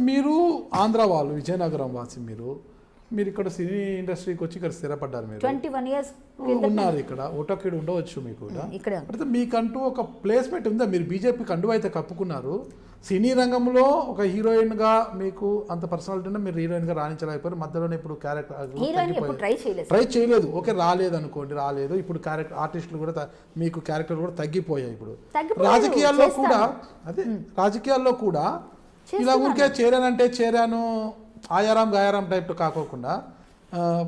మీరు ఆంధ్ర వాళ్ళు, విజయనగరం వాసి మీరు ఇక్కడ సినీ ఇండస్ట్రీకి వచ్చి ఇక్కడ స్థిరపడ్డారు. మీరు 21 years ఉన్నారు ఇక్కడ, ఓటోకిడ్ ఉండవచ్చు మీకు కూడా. ఇక్కడ అయితే మీకంటూ ఒక ప్లేస్మెంట్ ఉందా? మీరు బీజేపీ కండువా అయితే కప్పుకున్నారు, సినీ రంగంలో ఒక హీరోయిన్గా మీకు అంత పర్సనాలిటీ ఉన్నా మీరు హీరోయిన్గా రాణించలేకపోయారు. మధ్యలోనే ఇప్పుడు క్యారెక్టర్ ట్రై చేయలేదు. ఓకే, రాలేదు అనుకోండి, రాలేదు. ఇప్పుడు క్యారెక్టర్ ఆర్టిస్టులు కూడా మీకు క్యారెక్టర్ కూడా తగ్గిపోయాయి. ఇప్పుడు రాజకీయాల్లో కూడా రాజకీయాల్లో కూడా ఇలా ఊరికే చేరానంటే చేరాను ఆయారాం గాయారాం టైప్ కాకోకుండా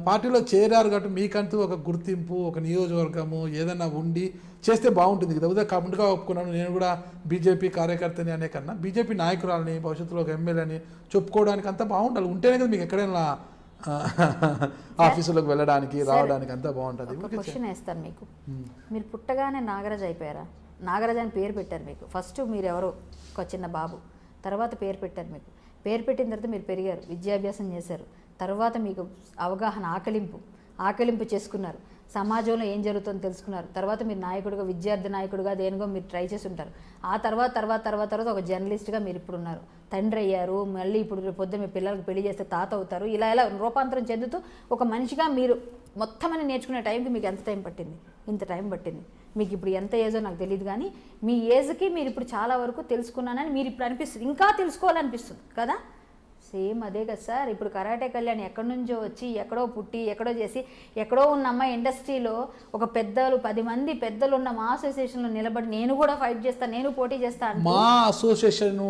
పార్టీలో చేరారు కాబట్టి మీకంటూ ఒక గుర్తింపు, ఒక నియోజకవర్గము ఏదైనా ఉండి చేస్తే బాగుంటుంది కదా. ఉదయం ముందుగా ఒప్పుకున్నాను నేను కూడా బీజేపీ కార్యకర్తని అనే కన్నా బీజేపీ నాయకురాలని, భవిష్యత్తులో ఒక ఎమ్మెల్యేని చెప్పుకోవడానికి అంతా బాగుండాలి. ఉంటేనే కదా మీకు ఎక్కడైనా ఆఫీసులోకి వెళ్ళడానికి రావడానికి అంతా బాగుంటుంది. క్వశ్చన్ వేస్తాను మీకు. మీరు పుట్టగానే నాగరాజ్ అయిపోయారా? నాగరాజ్ అని పేరు పెట్టారు మీకు. ఫస్ట్ మీరు ఎవరో ఒక చిన్న బాబు, తర్వాత పేరు పెట్టారు మీకు. పేరు పెట్టిన తర్వాత మీరు పెరిగారు, విద్యాభ్యాసం చేశారు, తర్వాత మీకు అవగాహన ఆకలింపు చేసుకున్నారు, సమాజంలో ఏం జరుగుతుందో తెలుసుకున్నారు, తర్వాత మీరు నాయకుడిగా, విద్యార్థి నాయకుడిగా దేనిగో మీరు ట్రై చేసి ఉంటారు. ఆ తర్వాత ఒక జర్నలిస్ట్గా మీరు ఇప్పుడు ఉన్నారు, తండ్రి అయ్యారు, మళ్ళీ ఇప్పుడు పొద్దున్న మీ పిల్లలకు పెళ్లి చేస్తే తాత అవుతారు. ఇలా రూపాంతరం చెందుతూ ఒక మనిషిగా మీరు మొత్తం అని నేర్చుకునే టైంకి మీకు ఎంత టైం పట్టింది? ఇంత టైం పట్టింది. మీకు ఇప్పుడు ఎంత ఏజో నాకు తెలియదు, కానీ మీ ఏజ్కి మీరు ఇప్పుడు చాలా వరకు తెలుసుకున్నానని మీరు ఇప్పుడు అనిపిస్తుంది, ఇంకా తెలుసుకోవాలనిపిస్తుంది కదా. సేమ్ అదే కదా సార్. ఇప్పుడు కరాటే కళ్యాణ్ ఎక్కడి నుంచో వచ్చి ఎక్కడో పుట్టి ఎక్కడో చేసి ఎక్కడో ఉన్న అమ్మాయి ఇండస్ట్రీలో ఒక 10 మంది పెద్దలు ఉన్న మా అసోసియేషన్లో నిలబడి నేను కూడా ఫైట్ చేస్తాను, నేను పోటీ చేస్తాను. మా అసోసియేషన్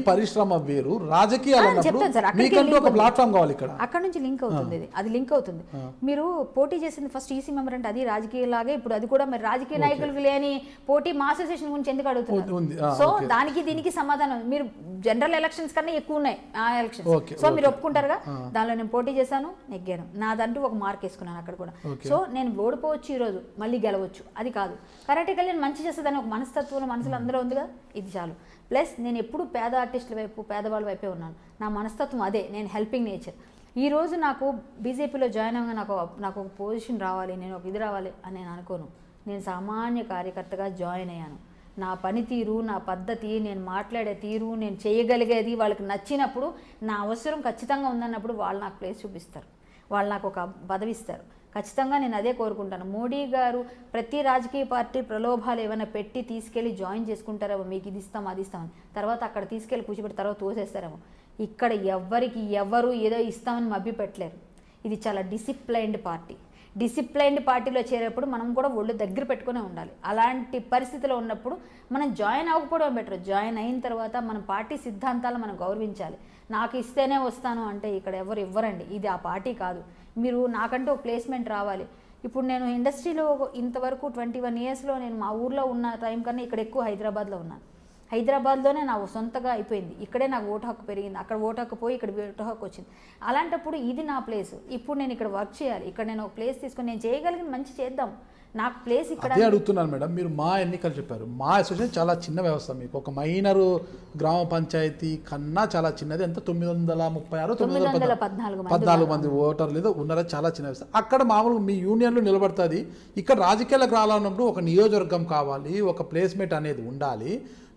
పరిశ్రమ వేరు, రాజకీయాలు చెప్తాను సార్. అక్కడ నుంచి లింక్ అవుతుంది, అది లింక్ అవుతుంది. మీరు పోటీ చేసింది ఫస్ట్ ఈసీ మెంబర్ అంటే అది రాజకీయాలాగే, ఇప్పుడు అది కూడా మరి రాజకీయ నాయకులకు లేని పోటీ మా అసోసియేషన్ గురించి ఎందుకు అడుగుతున్నారు? సో దానికి దీనికి సమాధానం. మీరు జనరల్ ఎలక్షన్స్ కన్నా ఎక్కువ ఉన్నాయి ఆ ఎలక్షన్స్. సో మీరు ఒప్పుకుంటారుగా, దానిలో నేను పోటీ చేశాను, నెగ్గాను, నాదంటూ ఒక మార్క్ వేసుకున్నాను అక్కడ కూడా. సో నేను ఓడిపోవచ్చు, ఈరోజు మళ్ళీ గెలవచ్చు, అది కాదు. కరాటే కళ్యాణ్ మంచి చేస్తుందని ఒక మనస్తత్వం మనసులో అందరూ ఉంది కదా, ఇది చాలు. ప్లస్ నేను ఎప్పుడు పేద ఆర్టిస్టుల వైపు, పేదవాళ్ళ వైపే ఉన్నాను. నా మనస్తత్వం అదే, నేను హెల్పింగ్ నేచర్. ఈరోజు నాకు బీజేపీలో జాయిన్ అవ్వగా నాకు ఒక పొజిషన్ రావాలి, నేను ఒక ఇది రావాలి అని నేను అనుకోను. నేను సామాన్య కార్యకర్తగా జాయిన్ అయ్యాను. నా పనితీరు, నా పద్ధతి, నేను మాట్లాడే తీరు, నేను చేయగలిగేది వాళ్ళకి నచ్చినప్పుడు, నా అవసరం ఖచ్చితంగా ఉందన్నప్పుడు వాళ్ళు నాకు ప్లేస్ చూపిస్తారు, వాళ్ళు నాకు ఒక పదవి ఇస్తారు. ఖచ్చితంగా నేను అదే కోరుకుంటాను. మోడీ గారు ప్రతి రాజకీయ పార్టీ ప్రలోభాలు ఏమైనా పెట్టి తీసుకెళ్ళి జాయిన్ చేసుకుంటారేమో, మీకు ఇది ఇస్తాం అది ఇస్తామని, తర్వాత అక్కడ తీసుకెళ్ళి కూర్చోబెట్టి తర్వాత తోసేస్తారేమో. ఇక్కడ ఎవరు ఏదో ఇస్తామని మభ్య పెట్టలేరు. ఇది చాలా డిసిప్లైన్డ్ పార్టీ. డిసిప్లైన్డ్ పార్టీలో చేరేప్పుడు మనం కూడా ఒళ్ళు దగ్గర పెట్టుకునే ఉండాలి. అలాంటి పరిస్థితిలో ఉన్నప్పుడు మనం జాయిన్ అవ్వకపోవడం బెటర్. జాయిన్ అయిన తర్వాత మన పార్టీ సిద్ధాంతాలు మనం గౌరవించాలి. నాకు ఇస్తేనే వస్తాను అంటే ఇక్కడ ఎవరు ఇవ్వరండి, ఇది ఆ పార్టీ కాదు. మీరు నాకంటూ ఒక ప్లేస్మెంట్ రావాలి. ఇప్పుడు నేను ఇండస్ట్రీలో ఇంతవరకు 21 yearsలో నేను మా ఊర్లో ఉన్న టైం కన్నా ఇక్కడ ఎక్కువ హైదరాబాద్లో ఉన్నాను. హైదరాబాద్లోనే నా సొంతగా అయిపోయింది, ఇక్కడే నాకు ఓటు హక్కు పెరిగింది, అక్కడ ఓటు హక్కు పోయి ఇక్కడ ఓటు హక్కు వచ్చింది. అలాంటప్పుడు ఇది నా ప్లేస్, ఇప్పుడు నేను ఇక్కడ వర్క్ చేయాలి, ఇక్కడ నేను ఒక ప్లేస్ తీసుకొని నేను చేయగలిగిన మంచి చేద్దాం, నాకు ప్లేస్ ఇక్కడ. అదే అడుగుతున్నాను మేడం, మీరు మా ఎన్నికలు చెప్పారు. మా అసోసియేషన్ చాలా చిన్న వ్యవస్థ, మీకు ఒక మైనరు గ్రామ పంచాయతీ కన్నా చాలా చిన్నది. ఎంత 914 మంది ఓటర్లు ఏదో ఉన్నారా, చాలా చిన్న వ్యవస్థ. అక్కడ మామూలుగా మీ యూనియన్లు నిలబడుతుంది. ఇక్కడ రాజకీయాలకు రావాలన్నప్పుడు ఒక నియోజకవర్గం కావాలి, ఒక ప్లేస్మెంట్ అనేది ఉండాలి.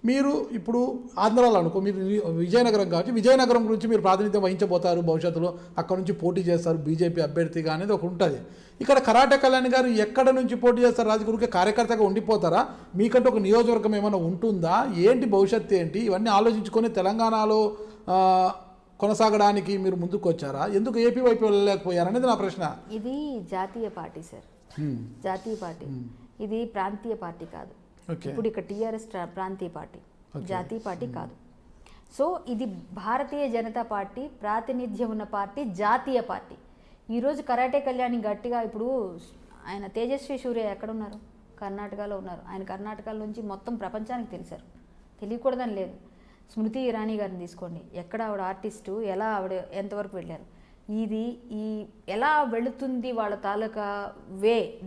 మీరు ఇప్పుడు ఆంధ్రాలో అనుకో, మీరు విజయనగరం కాబట్టి విజయనగరం గురించి మీరు ప్రాతినిధ్యం వహించబోతారు, భవిష్యత్తులో అక్కడ నుంచి పోటీ చేస్తారు బీజేపీ అభ్యర్థిగా అనేది ఒక ఉంటుంది. ఇక్కడ కరాటే కళ్యాణ్ గారు ఎక్కడ నుంచి పోటీ చేస్తారు? రాజకీయ కార్యకర్తగా ఉండిపోతారా? మీకంటే ఒక నియోజకవర్గం ఏమైనా ఉంటుందా? ఏంటి భవిష్యత్తు ఏంటి? ఇవన్నీ ఆలోచించుకొని తెలంగాణలో కొనసాగడానికి మీరు ముందుకు వచ్చారా? ఎందుకు ఏపీ వైపు వెళ్ళలేకపోయారు అనేది నా ప్రశ్న. ఇది జాతీయ పార్టీ సార్, జాతీయ పార్టీ. ఇది ప్రాంతీయ పార్టీ కాదు. ఇప్పుడు ఇక్కడ టీఆర్ఎస్ ప్రాంతీయ పార్టీ, జాతీయ పార్టీ కాదు. సో ఇది భారతీయ జనతా పార్టీ ప్రాతినిధ్యం ఉన్న పార్టీ, జాతీయ పార్టీ. ఈరోజు కరాటే కళ్యాణి గట్టిగా, ఇప్పుడు ఆయన తేజస్వి సూర్య ఎక్కడున్నారు? కర్ణాటకలో ఉన్నారు. ఆయన కర్ణాటక నుంచి మొత్తం ప్రపంచానికి తెలిసారు, తెలియకూడదని లేదు. స్మృతి ఇరానీ గారిని తీసుకోండి, ఎక్కడ ఆవిడ ఆర్టిస్టు, ఎలా ఆవిడ ఎంతవరకు వెళ్ళారు, ఇది ఎలా వెళుతుంది వాళ్ళ తాలూకా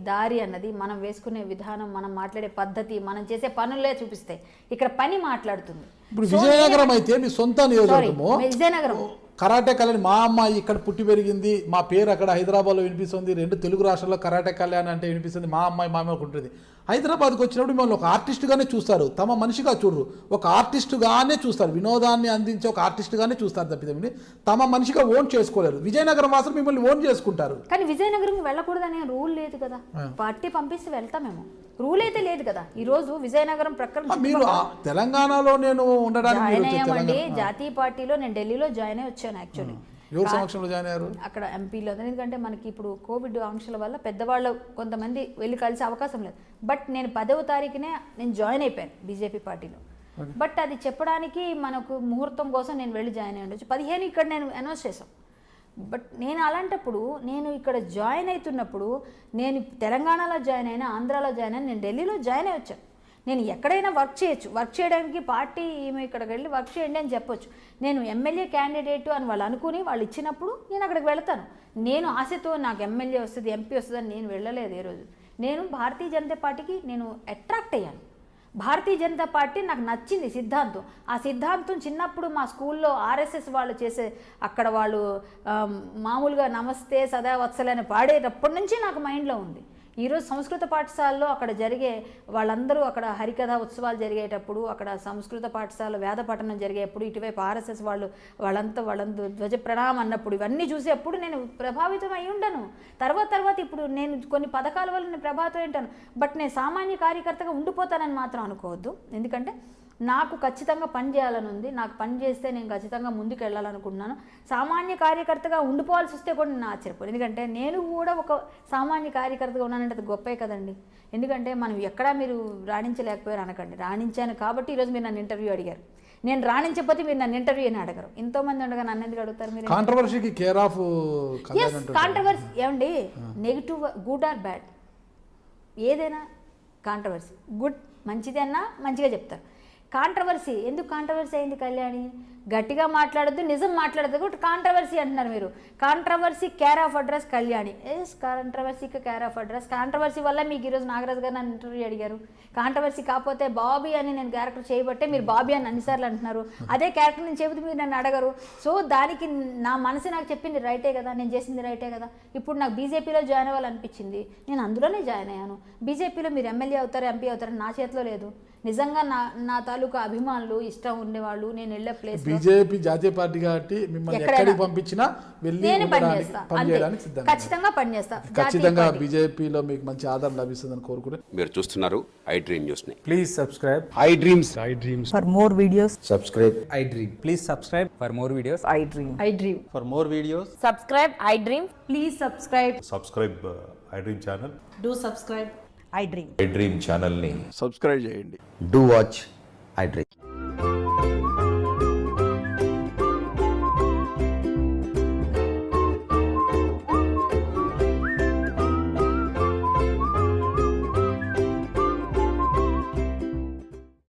దారి అన్నది మనం వేసుకునే విధానం, మనం మాట్లాడే పద్ధతి, మనం చేసే పనులే చూపిస్తాయి. ఇక్కడ పని మాట్లాడుతుంది. ఇప్పుడు విజయనగరం అయితే మీ సొంత నియోజకవర్గము, విజయనగరం కరాటే కళ్యాణ్ మా అమ్మాయి ఇక్కడ పుట్టి పెరిగింది, మా పేరు అక్కడ హైదరాబాద్లో వినిపిస్తుంది, 2 తెలుగు రాష్ట్రాల్లో కరాటే కళ్యాణ్ అంటే వినిపిస్తుంది, మా అమ్మాయి మా అమ్మాయికి ఉంటుంది. హైదరాబాద్కి వచ్చినప్పుడు మిమ్మల్ని ఒక ఆర్టిస్ట్గానే చూస్తారు, తమ మనిషిగా చూడరు, ఒక ఆర్టిస్టుగానే చూస్తారు, వినోదాన్ని అందించే ఒక ఆర్టిస్ట్గానే చూస్తారు తప్పితే తమ మనిషిగా ఓన్ చేసుకోలేరు. విజయనగరం వాసులు మిమ్మల్ని ఓన్ చేసుకుంటారు. కానీ విజయనగరం వెళ్ళకూడదనే రూల్ లేదు కదా, పార్టీ పంపిస్తే వెళ్తామేమో, రూల్ అయితే లేదు కదా. ఈ రోజు విజయనగరం ప్రక్కన మీరు తెలంగాణలో నేను ఉండడానికి జాతీయ పార్టీలో నేను ఢిల్లీలో జాయిన్ అయ్యి వచ్చాను. యాక్చువల్లీ ఎవరు సమక్షంలో జాయిన్ అయ్యారు? అక్కడ ఎంపీలో. ఎందుకంటే మనకి ఇప్పుడు కోవిడ్ ఆంక్షల వల్ల పెద్దవాళ్ళు కొంతమంది వెళ్ళి కలిసే అవకాశం లేదు. బట్ నేను 10వ తారీఖునే నేను జాయిన్ అయిపోయాను బీజేపీ పార్టీలో. బట్ అది చెప్పడానికి మనకు ముహూర్తం కోసం నేను వెళ్ళి జాయిన్ అయ్యి ఉండొచ్చు. 15 ఇక్కడ నేను అనౌన్స్ చేశాను. బట్ నేను అలాంటప్పుడు నేను ఇక్కడ జాయిన్ అవుతున్నప్పుడు నేను తెలంగాణలో జాయిన్ అయినా, ఆంధ్రాలో జాయిన్ అయినా, నేను ఢిల్లీలో జాయిన్ అయ్యి వచ్చాను. నేను ఎక్కడైనా వర్క్ చేయొచ్చు, వర్క్ చేయడానికి పార్టీ ఈమె ఇక్కడికి వెళ్ళి వర్క్ చేయండి అని చెప్పొచ్చు. నేను ఎమ్మెల్యే క్యాండిడేటు అని వాళ్ళు అనుకుని వాళ్ళు ఇచ్చినప్పుడు నేను అక్కడికి వెళ్తాను. నేను ఆశతో నాకు ఎమ్మెల్యే వస్తుంది, ఎంపీ వస్తుంది అని నేను వెళ్ళలేదు. ఏ రోజు నేను భారతీయ జనతా పార్టీకి నేను అట్రాక్ట్ అయ్యాను. భారతీయ జనతా పార్టీ నాకు నచ్చింది సిద్ధాంతం. ఆ సిద్ధాంతం చిన్నప్పుడు మా స్కూల్లో ఆర్ఎస్ఎస్ వాళ్ళు చేసే అక్కడ వాళ్ళు మామూలుగా నమస్తే సదా వత్సలని పాడేటప్పటి నుంచి నాకు మైండ్లో ఉంది. ఈరోజు సంస్కృత పాఠశాలలో అక్కడ జరిగే వాళ్ళందరూ అక్కడ హరికథ ఉత్సవాలు జరిగేటప్పుడు, అక్కడ సంస్కృత పాఠశాల వేద పఠనం జరిగేప్పుడు, ఇటువైపు ఆర్ఎస్ఎస్ వాళ్ళంతా ధ్వజ ప్రణామం అన్నప్పుడు ఇవన్నీ చూసేప్పుడు నేను ప్రభావితం అయి ఉండను. తర్వాత ఇప్పుడు నేను కొన్ని పథకాల వల్ల నేను ప్రభావితం అయింటాను. బట్ నేను సామాన్య కార్యకర్తగా ఉండిపోతానని మాత్రం అనుకోవద్దు. ఎందుకంటే నాకు ఖచ్చితంగా పని చేయాలని ఉంది. నాకు పని చేస్తే నేను ఖచ్చితంగా ముందుకు వెళ్ళాలనుకుంటున్నాను. సామాన్య కార్యకర్తగా ఉండిపోవాల్సి వస్తే కూడా నేను ఆశ్చర్యపోను. ఎందుకంటే నేను కూడా ఒక సామాన్య కార్యకర్తగా ఉన్నానంటే అది గొప్పే కదండి. ఎందుకంటే మనం ఎక్కడా మీరు రాణించలేకపోయారు అనకండి. రాణించాను కాబట్టి ఈరోజు మీరు నన్ను ఇంటర్వ్యూ అడిగారు. నేను రాణించకపోతే మీరు నన్ను ఇంటర్వ్యూ అని అడగరు. ఎంతోమంది ఉండగా నన్ను ఎందుకు అడుగుతారు మీరు? కాంట్రవర్సీకి కేర్ ఆఫ్ కాంట్రవర్సీ ఏమండి, నెగిటివ్ గుడ్ ఆర్ బ్యాడ్ ఏదైనా కాంట్రవర్సీ గుడ్ మంచిది అన్నా మంచిగా చెప్తారు. కాంట్రవర్సీ ఎందుకు కాంట్రవర్సీ అయింది? కళ్యాణి గట్టిగా మాట్లాడద్దు, నిజం మాట్లాడద్దు కాబట్టి కాంట్రవర్సీ అంటున్నారు మీరు. Controversy care of address Kalyani. కాంట్రవర్సీకి కేర్ ఆఫ్ అడ్రస్. కాంట్రవర్సీ వల్ల మీకు ఈరోజు నాగరాజు గారు నన్ను ఇంటర్వ్యూ అడిగారు. కాంట్రవర్సీ కాకపోతే బాబీ అని నేను క్యారెక్టర్ చేయబట్టే మీరు బాబీ అని అన్నిసార్లు అంటున్నారు. అదే క్యారెక్టర్ నేను చెబితే మీరు నన్ను అడగరు. సో దానికి నా మనసు నాకు చెప్పింది రైటే కదా, నేను చేసింది రైటే కదా. ఇప్పుడు నాకు బీజేపీలో జాయిన్ అవ్వాలనిపించింది, నేను అందులోనే జాయిన్ అయ్యాను. బీజేపీలో మీరు ఎమ్మెల్యే అవుతారు, ఎంపీ అవుతారు నా చేతిలో లేదు. నిజంగా నా తాలూకా అభిమానులు ఇష్టం ఉండేవాళ్ళు నేను వెళ్ళే ప్లేస్ బీజేపీ జాతీయ పార్టీ కాబట్టి మిమ్మల్ని ఎక్కడికి పంపించినా వెళ్ళి పనిచేయడానికి ఖచ్చితంగా పనిచేస్తా. ఖచ్చితంగా బీజేపీలో మీకు మంచి ఆదరణ లభిస్తుందని కోరుకుంటే. మీరు చూస్తున్నారు ఐ డ్రీమ్ న్యూస్ ని. Please subscribe I dreams. For more videos subscribe I dream. Please subscribe for more videos. I dream for more videos subscribe I dream. Please subscribe I dream channel. do subscribe I dream. I dream ఛానల్ని subscribe చేయండి. Do watch I Dream.